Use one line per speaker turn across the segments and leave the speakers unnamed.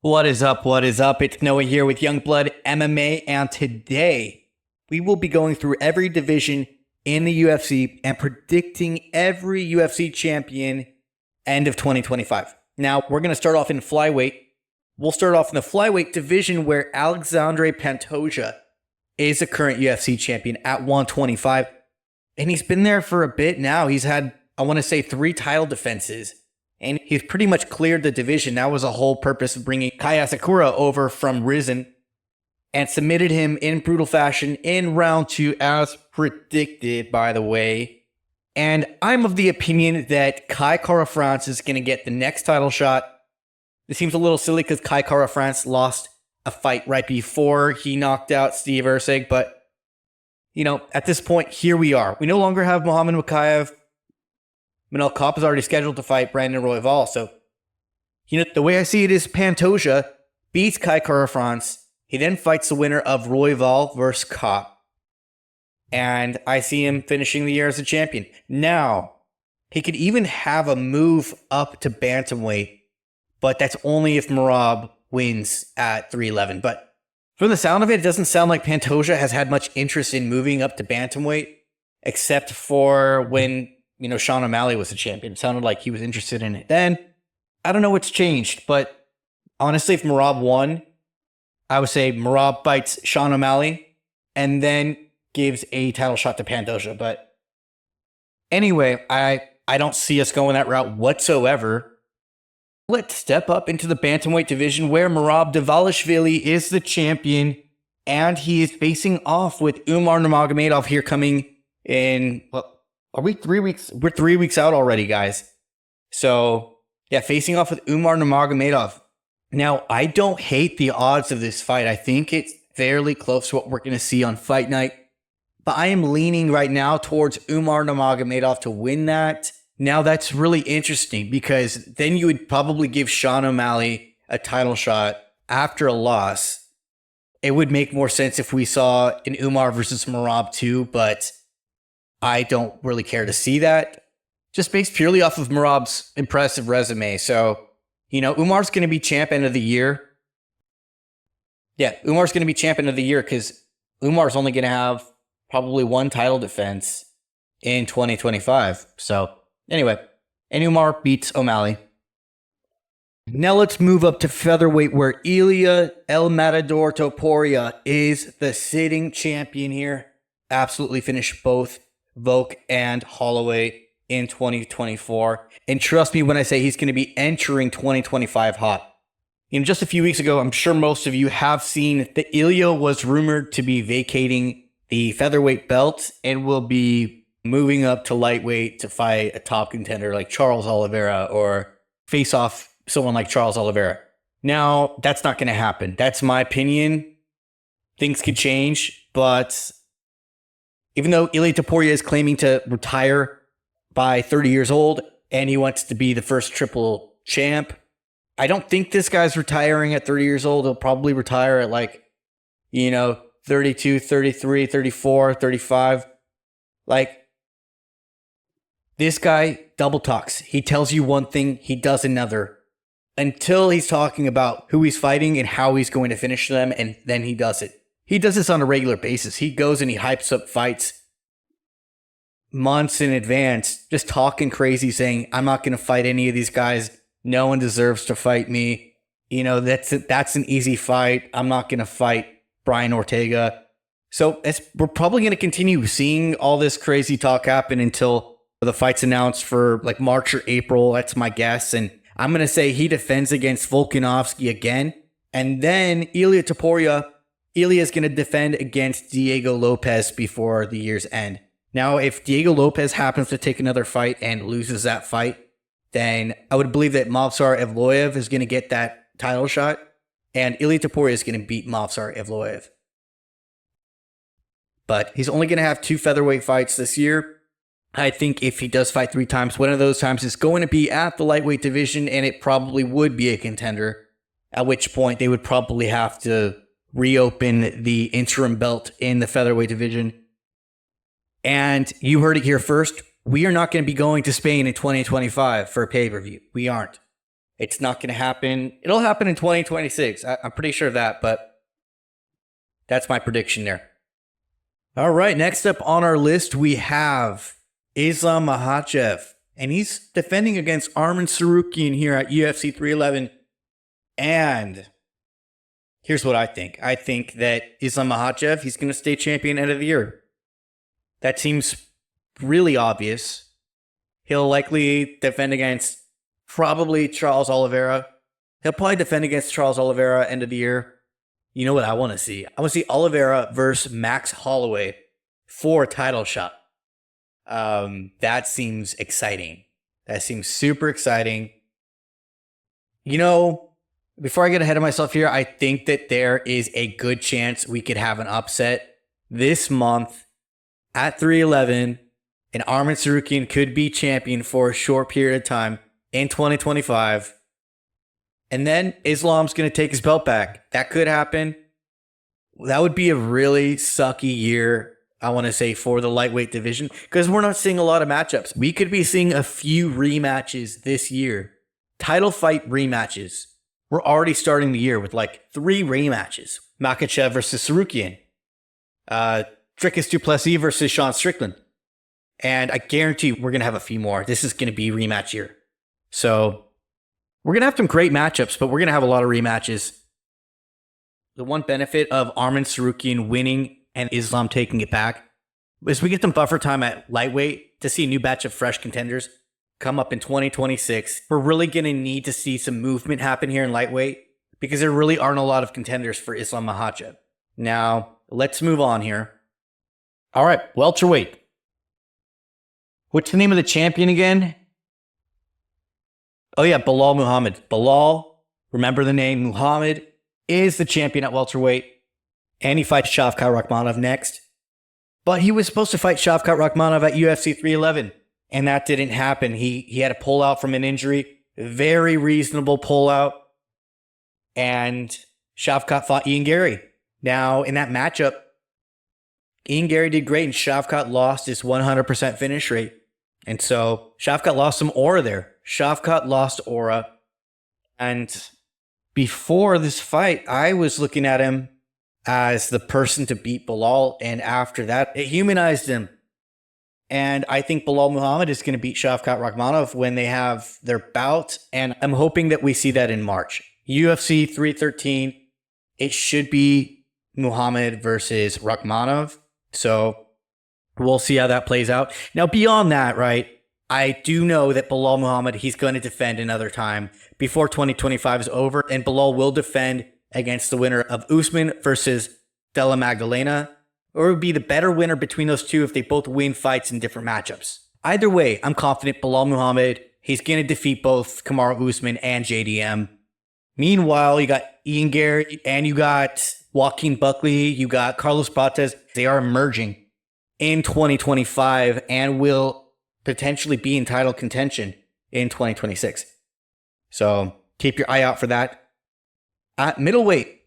What is up? What is up? It's Noah here with Youngblood MMA, and today we will be going through every division in the UFC and predicting every UFC champion end of 2025. Now, we're going to start off in Flyweight. We'll start off in the Flyweight division where Alexandre Pantoja is a current UFC champion at 125, and he's been there for a bit now. He's had, I want to say, 3 title defenses. And he's pretty much cleared the division. That was the whole purpose of bringing Kaya Sakura over from Risen and submitted him in brutal fashion in round 2 as predicted, by the way. And I'm of the opinion that Kai Kara-France is going to get the next title shot. It seems a little silly because Kai Kara-France lost a fight right before he knocked out Steve Erceg. But, you know, at this point, here we are. We no longer have Muhammad Mokaev. Manel Kape is already scheduled to fight Brandon Royval. So, you know, the way I see it is Pantoja beats Kai Kara-France. He then fights the winner of Royval versus Kape. And I see him finishing the year as a champion. Now, he could even have a move up to Bantamweight, but that's only if Merab wins at 311. But from the sound of it, it doesn't sound like Pantoja has had much interest in moving up to Bantamweight, except for when Sean O'Malley was the champion. It sounded like he was interested in it then. I don't know what's changed, but honestly, if Merab won, I would say Merab fights Sean O'Malley and then gives a title shot to Pantoja. But anyway, I don't see us going that route whatsoever. Let's step up into the Bantamweight division where Merab Dvalishvili is the champion and he is facing off with Umar Nurmagomedov here coming in, are we 3 weeks? We're 3 weeks out already, guys. So, yeah, facing off with Umar Nurmagomedov. Now, I don't hate the odds of this fight. I think it's fairly close to what we're going to see on Fight Night. But I am leaning right now towards Umar Nurmagomedov to win that. Now, that's really interesting because then you would probably give Sean O'Malley a title shot after a loss. It would make more sense if we saw an Umar versus Merab too, but I don't really care to see that, just based purely off of Merab's impressive resume. So, Umar's going to be champ end of the year. Yeah, Umar's going to be champion of the year because Umar's only going to have probably 1 title defense in 2025. So, anyway, and Umar beats O'Malley. Now let's move up to Featherweight where Ilia El Matador Topuria is the sitting champion here. Absolutely finished both Volk and Holloway in 2024. And trust me when I say he's going to be entering 2025 hot. Just a few weeks ago, I'm sure most of you have seen that Ilia was rumored to be vacating the featherweight belt and will be moving up to lightweight to fight a top contender like Charles Oliveira or face off someone like Charles Oliveira. Now, that's not going to happen. That's my opinion. Things could change, but even though Ilia Topuria is claiming to retire by 30 years old and he wants to be the first triple champ, I don't think this guy's retiring at 30 years old. He'll probably retire at 32, 33, 34, 35. This guy double talks. He tells you one thing, he does another. Until he's talking about who he's fighting and how he's going to finish them, and then he does it. He does this on a regular basis. He goes and he hypes up fights months in advance, just talking crazy, saying, I'm not going to fight any of these guys. No one deserves to fight me. That's an easy fight. I'm not going to fight Brian Ortega. So we're probably going to continue seeing all this crazy talk happen until the fight's announced for March or April. That's my guess. And I'm going to say he defends against Volkanovski again. And then Ilia Topuria, Ilia is going to defend against Diego Lopez before the year's end. Now, if Diego Lopez happens to take another fight and loses that fight, then I would believe that Movsar Evloev is going to get that title shot, and Ilia Topuria is going to beat Movsar Evloev. But he's only going to have 2 featherweight fights this year. I think if he does fight 3 times, one of those times is going to be at the lightweight division, and it probably would be a contender, at which point they would probably have to reopen the interim belt in the featherweight division. And you heard it here first. We are not going to be going to Spain in 2025 for a pay-per-view. We aren't. It's not going to happen. It'll happen in 2026. I'm pretty sure of that, but that's my prediction there. All right, next up on our list, we have Islam Makhachev, and he's defending against Arman Tsarukyan here at UFC 311. And here's what I think. I think that Islam Makhachev, he's going to stay champion end of the year. That seems really obvious. He'll likely defend against probably Charles Oliveira. He'll probably defend against Charles Oliveira end of the year. You know what I want to see? I want to see Oliveira versus Max Holloway for a title shot. That seems exciting. That seems super exciting. You know, before I get ahead of myself here, I think that there is a good chance we could have an upset this month at 311, and Arman Tsarukyan could be champion for a short period of time in 2025. And then Islam's going to take his belt back. That could happen. That would be a really sucky year, I want to say, for the lightweight division, because we're not seeing a lot of matchups. We could be seeing a few rematches this year. Title fight rematches. We're already starting the year with like 3 rematches. Makhachev versus Tsarukyan. Dricus du Plessis versus Sean Strickland. And I guarantee we're going to have a few more. This is going to be rematch year. So we're going to have some great matchups, but we're going to have a lot of rematches. The one benefit of Arman Tsarukyan winning and Islam taking it back is we get some buffer time at lightweight to see a new batch of fresh contenders come up in 2026. We're really going to need to see some movement happen here in lightweight because there really aren't a lot of contenders for Islam Makhachev. Now, let's move on here. All right, welterweight. What's the name of the champion again? Oh yeah, Belal Muhammad. Belal, remember the name, Muhammad is the champion at welterweight, and he fights Shavkat Rakhmonov next. But he was supposed to fight Shavkat Rakhmonov at UFC 311, and that didn't happen. He had to pull out from an injury, very reasonable pullout, and Shavkat fought Ian Gary. Now, in that matchup, Ian Gary did great, and Shavkat lost his 100% finish rate. And so Shavkat lost some aura there. Shavkat lost aura, and before this fight, I was looking at him as the person to beat Belal, and after that, it humanized him. And I think Belal Muhammad is going to beat Shavkat Rakhmonov when they have their bout, and I'm hoping that we see that in March. UFC 313, it should be Muhammad versus Rakhmonov, so we'll see how that plays out. Now, beyond that, right, I do know that Belal Muhammad, he's going to defend another time before 2025 is over, and Belal will defend against the winner of Usman versus Della Magdalena, or it would be the better winner between those two if they both win fights in different matchups. Either way, I'm confident Belal Muhammad, he's going to defeat both Kamaru Usman and JDM. Meanwhile, you got Ian Gary and you got Joaquin Buckley, you got Carlos Prates. They are emerging in 2025 and will potentially be in title contention in 2026. So keep your eye out for that. At middleweight,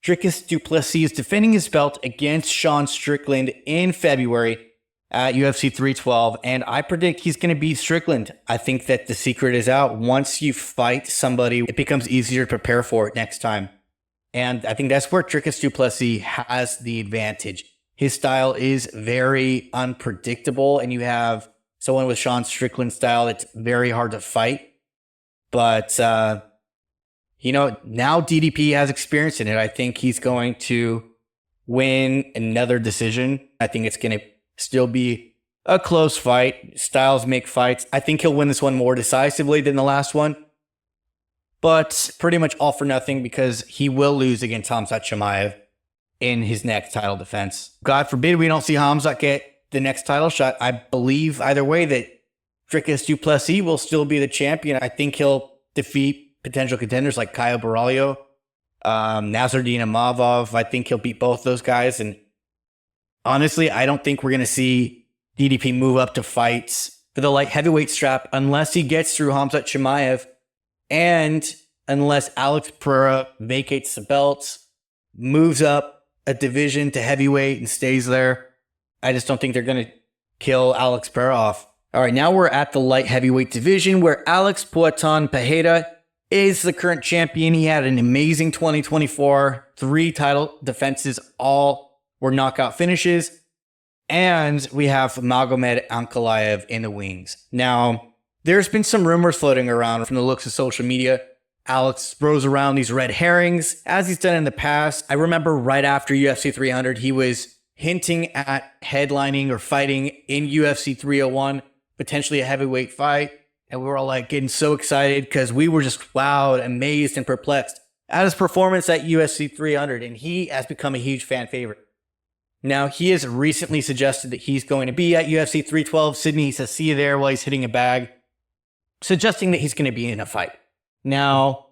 Dricus du Plessis is defending his belt against Sean Strickland in February at UFC 312, and I predict he's going to beat Strickland. I think that the secret is out. Once you fight somebody, it becomes easier to prepare for it next time. And I think that's where Dricus du Plessis has the advantage. His style is very unpredictable, and you have someone with Sean Strickland's style that's very hard to fight. But, now DDP has experience in it. I think he's going to win another decision. I think it's going to still be a close fight. Styles make fights. I think he'll win this one more decisively than the last one. But pretty much all for nothing because he will lose against Khamzat Chimaev in his next title defense. God forbid we don't see Khamzat get the next title shot. I believe either way that Dricus du Plessis will still be the champion. I think he'll defeat potential contenders like Caio Borralho, Nasruddin Imavov. I think he'll beat both those guys. And honestly, I don't think we're going to see DDP move up to fights for the light heavyweight strap unless he gets through Khamzat Chimaev and unless Alex Pereira vacates the belts, moves up a division to heavyweight and stays there. I just don't think they're going to kill Alex Pereira off. All right, now we're at the light heavyweight division where Alex Poatan Pereira is the current champion. He had an amazing 2024, 3 title defenses, all were knockout finishes. And we have Magomed Ankalaev in the wings. Now, there's been some rumors floating around from the looks of social media. Alex throws around these red herrings, as he's done in the past. I remember right after UFC 300, he was hinting at headlining or fighting in UFC 301, potentially a heavyweight fight. And we were all like getting so excited because we were just wowed, amazed, and perplexed at his performance at UFC 300. And he has become a huge fan favorite. Now, he has recently suggested that he's going to be at UFC 312. Sydney, he says, see you there while he's hitting a bag, suggesting that he's going to be in a fight. Now,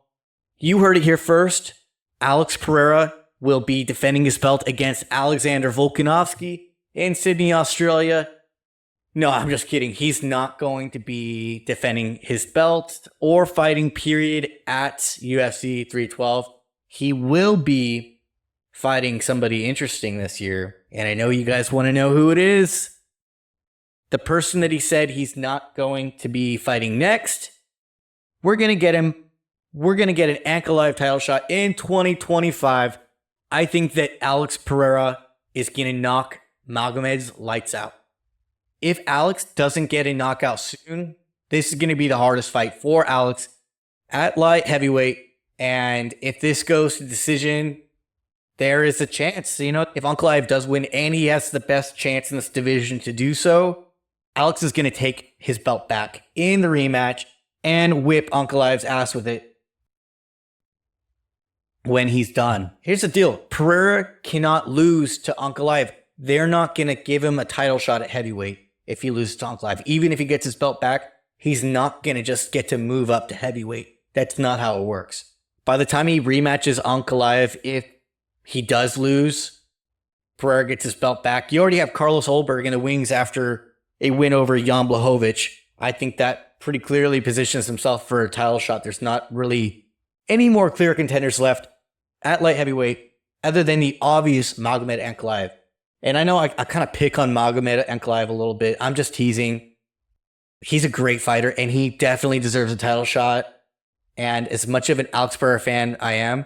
you heard it here first. Alex Pereira will be defending his belt against Alexander Volkanovski in Sydney, Australia. No, I'm just kidding. He's not going to be defending his belt or fighting, period, at UFC 312. He will be fighting somebody interesting this year, and I know you guys want to know who it is. The person that he said he's not going to be fighting next, we're going to get him. We're going to get an Ankalaev title shot in 2025. I think that Alex Pereira is going to knock Magomed's lights out. If Alex doesn't get a knockout soon, this is going to be the hardest fight for Alex at light heavyweight. And if this goes to decision, there is a chance, if Ankalaev does win and he has the best chance in this division to do so, Alex is going to take his belt back in the rematch and whip Ankalaev's ass with it when he's done. Here's the deal. Pereira cannot lose to Ankalaev. They're not going to give him a title shot at heavyweight if he loses to Ankalaev. Even if he gets his belt back, he's not going to just get to move up to heavyweight. That's not how it works. By the time he rematches Ankalaev, if he does lose, Pereira gets his belt back. You already have Carlos Ulberg in the wings after a win over Jan Blachowicz. I think that pretty clearly positions himself for a title shot. There's not really any more clear contenders left at light heavyweight other than the obvious Magomed Ankalaev. And I know I kind of pick on Magomed Ankalaev a little bit. I'm just teasing. He's a great fighter, and he definitely deserves a title shot. And as much of an Alex Pereira fan I am,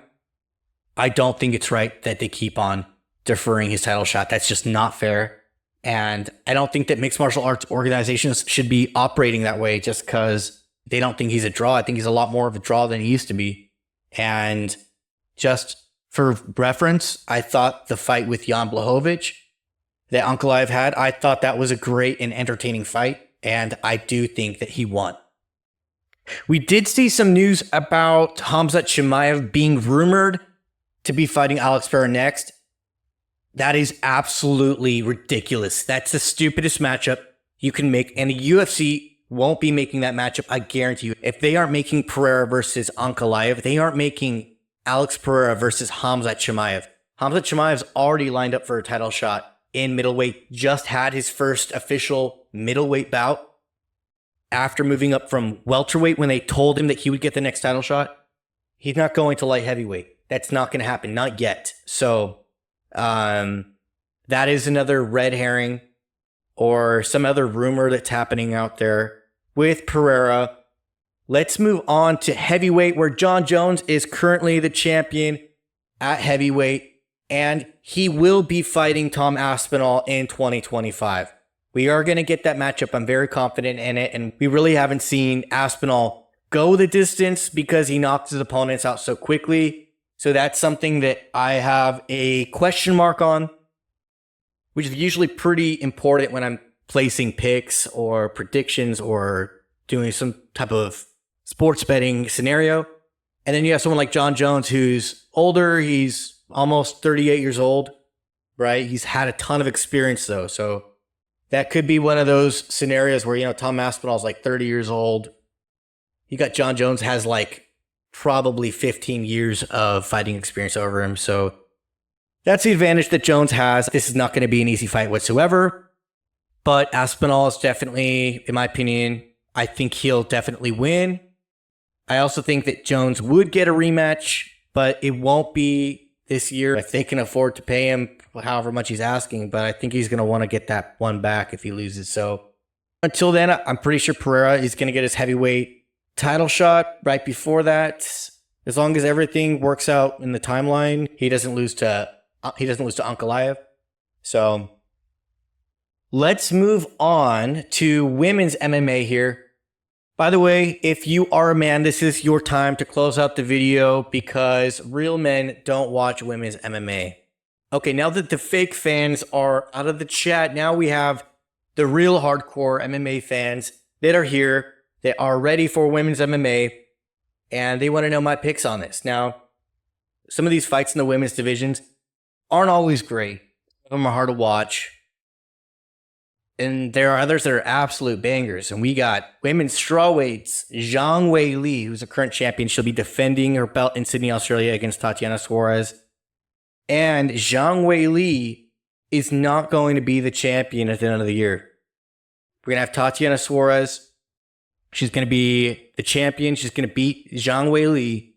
I don't think it's right that they keep on deferring his title shot. That's just not fair. And I don't think that mixed martial arts organizations should be operating that way just because they don't think he's a draw. I think he's a lot more of a draw than he used to be. And just for reference, I thought the fight with Jan Blachowicz that Ankalaev had, I thought that was a great and entertaining fight. And I do think that he won. We did see some news about Khamzat Chimaev being rumored to be fighting Alex Pereira next. That is absolutely ridiculous. That's the stupidest matchup you can make. And the UFC won't be making that matchup, I guarantee you. If they aren't making Pereira versus Ankalaev, they aren't making Alex Pereira versus Khamzat Chimaev. Khamzat Chimaev's already lined up for a title shot in middleweight, just had his first official middleweight bout after moving up from welterweight when they told him that he would get the next title shot. He's not going to light heavyweight. That's not going to happen, not yet. So that is another red herring or some other rumor that's happening out there with Pereira. Let's move on to heavyweight, where Jon Jones is currently the champion at heavyweight, and he will be fighting Tom Aspinall in 2025. We are going to get that matchup. I'm very confident in it, and we really haven't seen Aspinall go the distance because he knocks his opponents out so quickly. So that's something that I have a question mark on, which is usually pretty important when I'm placing picks or predictions or doing some type of sports betting scenario. And then you have someone like Jon Jones who's older. He's almost 38 years old, right? He's had a ton of experience though. So that could be one of those scenarios where, Tom Aspinall's like 30 years old. You got Jon Jones has like probably 15 years of fighting experience over him. So that's the advantage that Jones has. This is not going to be an easy fight whatsoever, but Aspinall is definitely, in my opinion, I think he'll definitely win. I also think that Jones would get a rematch, but it won't be this year if they can afford to pay him however much he's asking, but I think he's going to want to get that one back if he loses. So until then, I'm pretty sure Pereira is going to get his heavyweight title shot right before that. As long as everything works out in the timeline, he doesn't lose to Ankalaev. So let's move on to women's MMA here. By the way, if you are a man, this is your time to close out the video because real men don't watch women's MMA. Okay, now that the fake fans are out of the chat, now we have the real hardcore MMA fans that are here, that are ready for women's MMA, and they want to know my picks on this. Now, some of these fights in the women's divisions aren't always great. Some of them are hard to watch. And there are others that are absolute bangers. And we got women's strawweights, Zhang Weili, who's a current champion. She'll be defending her belt in Sydney, Australia against Tatiana Suarez. And Zhang Weili is not going to be the champion at the end of the year. We're going to have Tatiana Suarez. She's going to be the champion. She's going to beat Zhang Weili.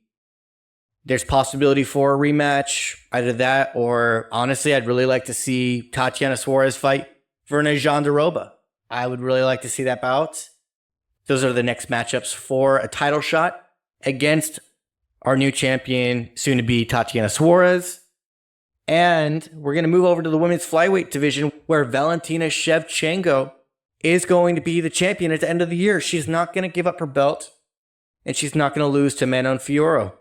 There's possibility for a rematch, either that or, honestly, I'd really like to see Tatiana Suarez fight Verna Jandiroba. I would really like to see that bout. Those are the next matchups for a title shot against our new champion, soon to be Tatiana Suarez. And we're going to move over to the women's flyweight division where Valentina Shevchenko is going to be the champion at the end of the year. She's not going to give up her belt, and she's not going to lose to Manon Fiorot.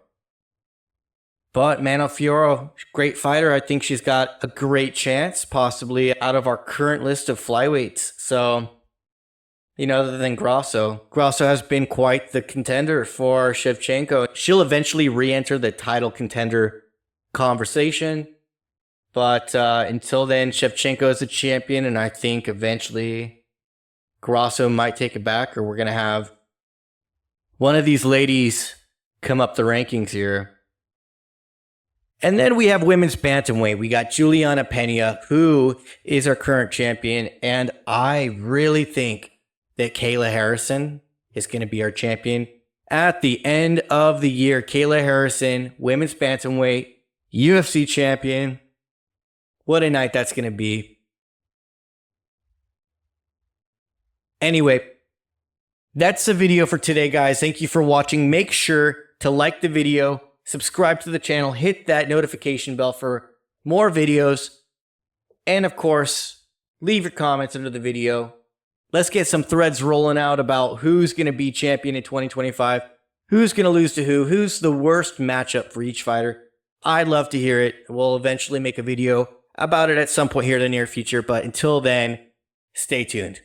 But Manon Fiorot, great fighter. I think she's got a great chance, possibly out of our current list of flyweights. So, other than Grasso. Grasso has been quite the contender for Shevchenko. She'll eventually re-enter the title contender conversation. But until then, Shevchenko is the champion, and I think eventually Grasso might take it back, or we're going to have one of these ladies come up the rankings here. And then we have women's bantamweight. We got Juliana Pena, who is our current champion. And I really think that Kayla Harrison is going to be our champion at the end of the year. Kayla Harrison, women's bantamweight, UFC champion. What a night that's going to be. Anyway, that's the video for today, guys. Thank you for watching. Make sure to like the video, subscribe to the channel, hit that notification bell for more videos, and of course, leave your comments under the video. Let's get some threads rolling out about who's going to be champion in 2025, who's going to lose to who's the worst matchup for each fighter. I'd love to hear it. We'll eventually make a video about it at some point here in the near future, but until then, stay tuned.